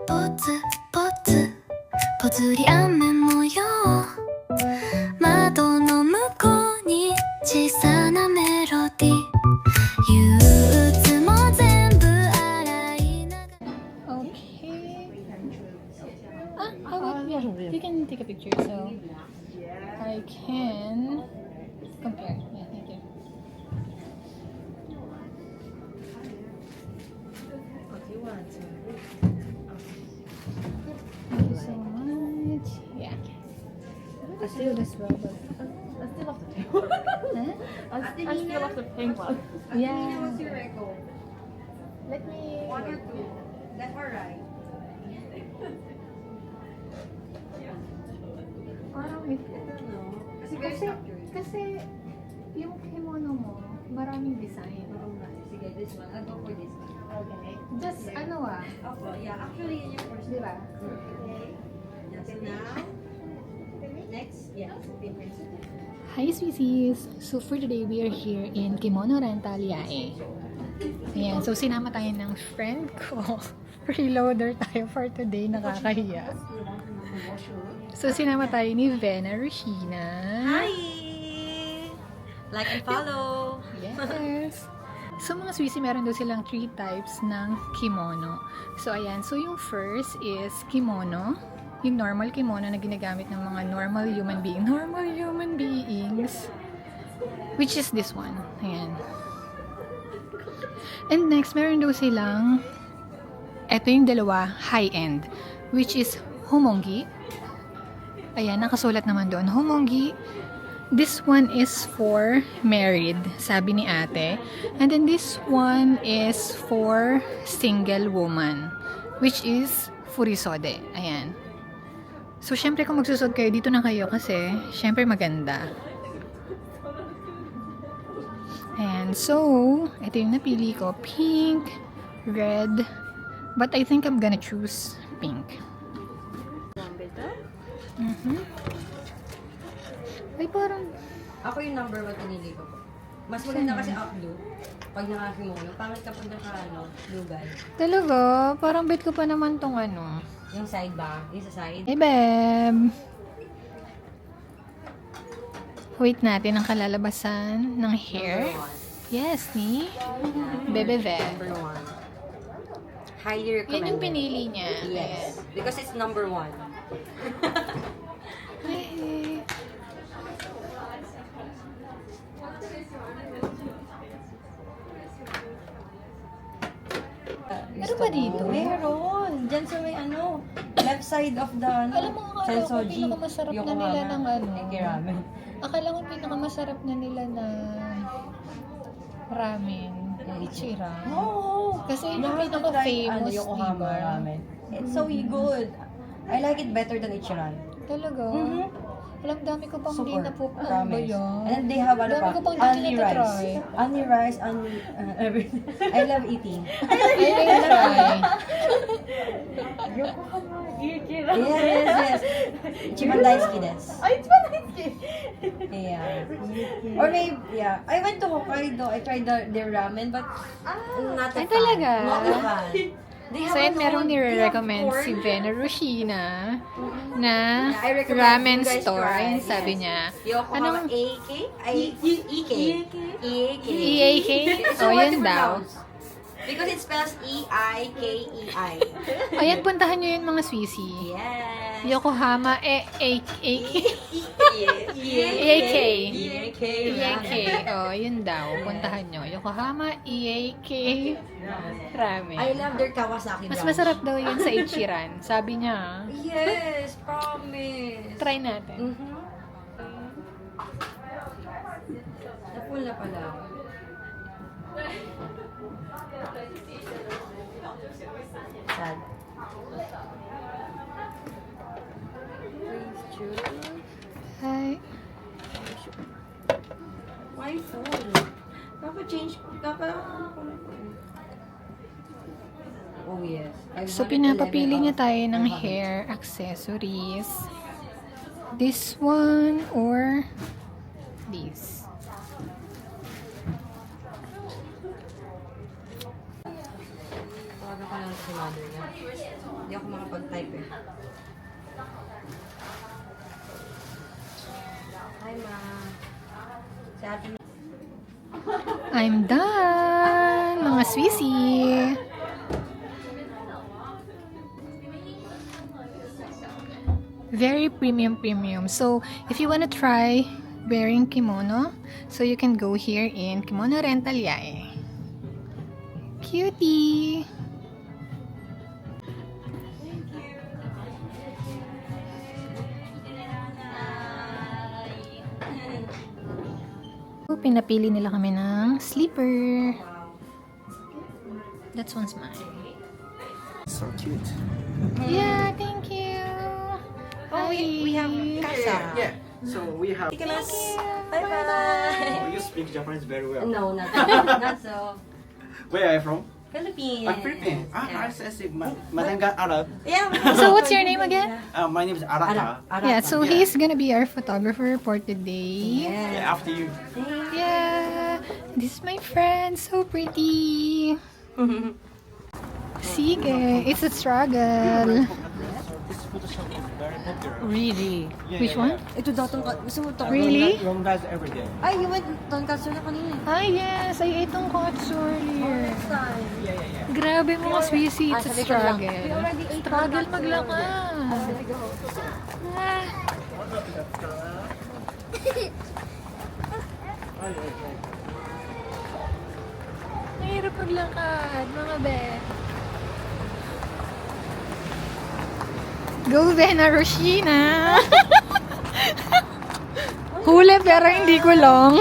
ポツポツぽつり雨模様窓の向こうに小さなメロディー憂鬱も全部洗い流す Okay. How about you can take a picture so I can compare. Yeah, thank you. Thank you so much. Yeah. I still this well, but I still love the pink one. Huh? I still love the pink one. Yeah. Let me. One or two. That's alright. Parang Kasi very structured. kasi yung kimono mo, maraming design. Sige, this one. I'll go for this one. Okay. Just ano Opo, yeah. Actually, yun yung first di ba? Okay. So now, next, yeah, different. Hi Sweeties! So for today, we are here in Kimono Rental Yae. Ayan, so sinama tayo ng friend ko. Freeloader tayo for today, nakakahiya. So sinama tayo ni Vena Rushina. Hi! Like and follow! Yes! So mga Sweetie, meron daw silang 3 types ng kimono. So ayan, so yung first is kimono. Yung normal kimono na ginagamit ng mga normal human beings. Which is this one. Ayan. And next, meron daw silang eto yung dalawa, high-end. Which is homongi. Ayan, nakasulat naman doon. Homongi. This one is for married, sabi ni ate. And then this one is for single woman. Which is furisode. Ayan. So, syempre kung magsusod kayo, dito na kayo kasi, syempre maganda. Ayan. So, ito yung napili ko. Pink, red, but I think I'm gonna choose pink. Ay, parang, Ako yung number 1 pinili ko po. Mas maganda kasi up blue. Pag nakakimono, pangit kapag blue guy. talaga, parang bet ko pa naman tong ano. Yung side ba? Yung sa side? Hey, babe! Wait natin ang kalalabasan ng hair. Yes, ni Bebe Ve. Number 1. Highly recommended. Yun yung pinili niya. Yes. Because it's number 1. Ayan. Meron ba dito? Meron. Diyan sa may left side of the Alam mo, akala ko Sensoji. pinakamasarap na Yokohama. nila ng Ramen. Akala ko pinakamasarap na nila na ramen. Ichira. No. Kasi yun You yung have to try, pinaka-famous, Yokohama diba? ramen. It's so good. I like it better than Ichiran. Talaga? Alam, dami ko pang hindi Super. na po. Ano ba Promise. yan? And they have Dami ko pang hindi only rice. natatry. Only rice, only everything. I love eating. Ay, may try. Yokohama, Ichiran. Yes. Ichiban daisuki desu. Ichiban daisuki. Yeah. Or maybe, yeah. I went to Hokkaido. I tried their ramen, but not a Ay, fan. talaga? Not a fan. They So, yun, merong they have nire-recommend corn. si Vena Rushina na Yeah, I recommend ramen you guys store. try. Ayun, sabi Yes. niya. Yokohama Anong AK? EK. EAK? So Oh, hard yun to daw. pronounce. Because it spells E-I-K-E-I. Ayan, puntahan nyo yun mga Swissy. Yes. Yokohama, EAK. EAK. Oh, yun daw. Puntahan nyo. Yokohama, EAK. Ramen. I love their Kawasaki Mas branch. masarap daw yun sa Ichiran. Sabi niya. Yes, promise. Try natin. Napul na pala. Sad. Please choose. Hi. Why full? Change. Oh yes. So, pinapapili niya tayo ng hair accessories. This one or this. Tawagan ko lang si mother niya. Hindi ako makapag-type eh. Hi, ma. Si ate. I'm done, mga Swissy. Very premium. So, if you wanna try wearing kimono, so you can go here in Kimono Rental Yae. Cutie! So, pinapili nila kami ng sleeper. That's one's mine. So cute. Yeah, thank you. Oh, we have Casa. Yeah. So we have. Bye-bye. Oh, you speak Japanese very well. No, not so. Not so. Where are you from? Philippines. Philippines. Yeah. I see. Madanga Arab. Yeah. So, what's your name again? My name is Arata. Yeah, so Yeah. he's gonna be our photographer for today. Yeah. Yeah, after you. Yeah, this is my friend, so pretty. Sige, it's a struggle. This Photoshop is very popular. Really? Yeah, Which yeah, one? Ito daw tong gusto mo to. Really? Wrong guys every day. Ay, you went tonkatsu na kanina. Ah, yes, I ate tong katsu earlier. Next time. Yeah, yeah, yeah. Grabe mga Swissy, it's a sabi ko lang. struggle. We already ate Struggle tonkatsu. maglakad. Ah. Mahirap maglakad, mga be. Go, Vena Roshina! Huli pero hindi ko long.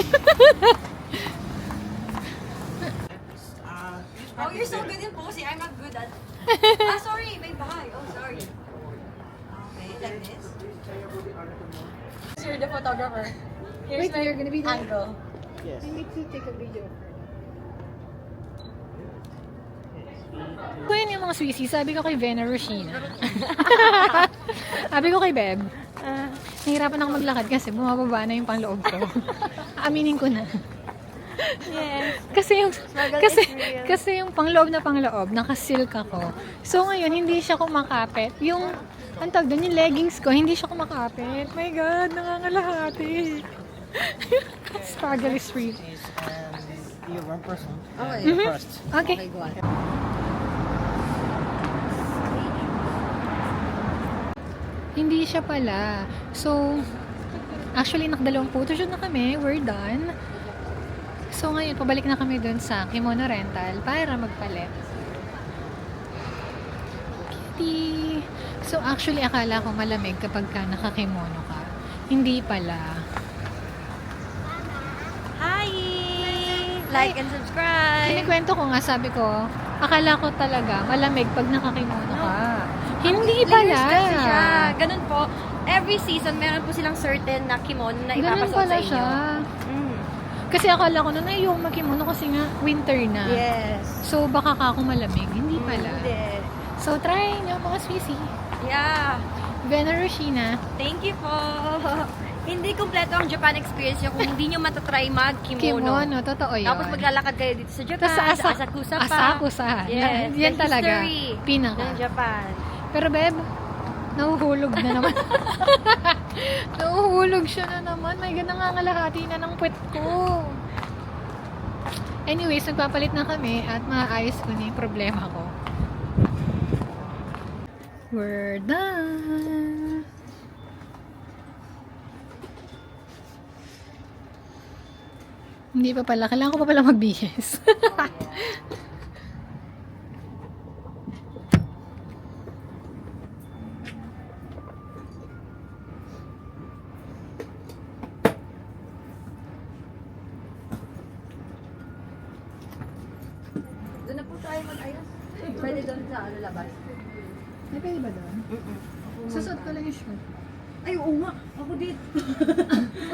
Oh, you're so good in posing. I'm not good at. Sorry, may bahay. Oh, sorry. Okay, like this. You're the photographer. Here's Wait, you're gonna be there? angle. Yes. I need to take a video. Kung yun yung mga Swissy, sabi ko kay Vena Roshina. Sabi ko kay Beb, nahirapan ako maglakad kasi bumababa na yung pangloob ko. Aminin ko na. Yes. Kasi yung Struggle is real. kasi yung pangloob na pangloob nakasilk ako. So ngayon hindi siya kumakapit. Yung ang tawag doon, yung leggings ko hindi siya kumakapit. My God, nangangalahati. Struggle is real. And you're one person. Okay. Mhm. First. Okay. Okay, go on. Hindi siya pala. So, actually, nakadalawang photoshoot na kami. We're done. So, ngayon, pabalik na kami dun sa Kimono Rental para magpalit. Kitty! So, actually, akala ko malamig kapag ka nakakimono ka. Hindi pala. Hi! Like and subscribe! Kinikwento ko nga, sabi ko, akala ko talaga malamig pag nakakimono ka. Hindi Layers pala. kasi siya. Ganun po. Every season, meron po silang certain na kimono na Ganun ipapasuot pala sa inyo. siya. Mm. Kasi akala ko na yung magkimono kasi nga winter na. Yes. So, baka ka ako malamig. Hindi pala. Hindi. So, try nyo mga Swissy. Yeah. Vena Roshina. Thank you po. Hindi kompleto ang Japan experience nyo kung hindi nyo matatry mag-kimono. Kimono. Totoo yun. Tapos maglalakad kayo dito sa Japan, Tapos sa Asakusa pa. Asakusa. Yes. Yan the talaga. history Pinaka. ng Japan. Pero, Beb, nahuhulog na naman. Nahuhulog siya na naman. May ganang nangangalahati na ng puwet ko. Anyways, nagpapalit na kami at maayos ko na yung problema ko. We're done. Hindi pa pala. Kailangan ko pa pala mag-BS. Doon na po tayo mag-ayos. Pwede doon sa labas. Ay, pwede ba doon? Susot ko lang yung shirt. Ay, oo nga. Ako dito.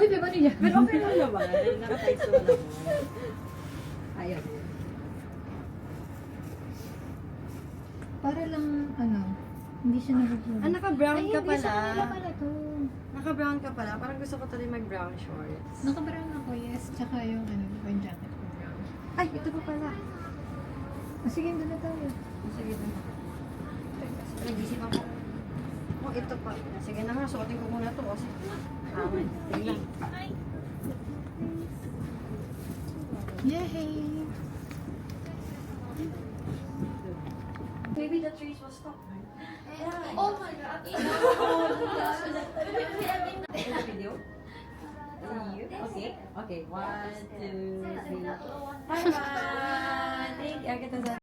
Uy, di ba niya? Pero okay lang naman. Nakataiso na ako. Ayaw. Para lang, ano, hindi siya nag-vlog. Ah, naka-brown ka pala. Sa kanila pala to. Naka-brown ka pala. Parang gusto ko tuloy mag-brown shorts. Naka-brown ako, yes. Tsaka yung, ano, yung jacket ko brown. Ay, ito pa pala. Sige, doon na tayo. Sige. Nag-isipan ko, oh, ito pa. Sige na nga, suotin ko muna to kasi. Sige lang. Yay! Maybe the trees will stop. Oh my god. Take a video. See you. Okay. Okay. 1, 2, 3. Bye-bye. Thank you. Kita sa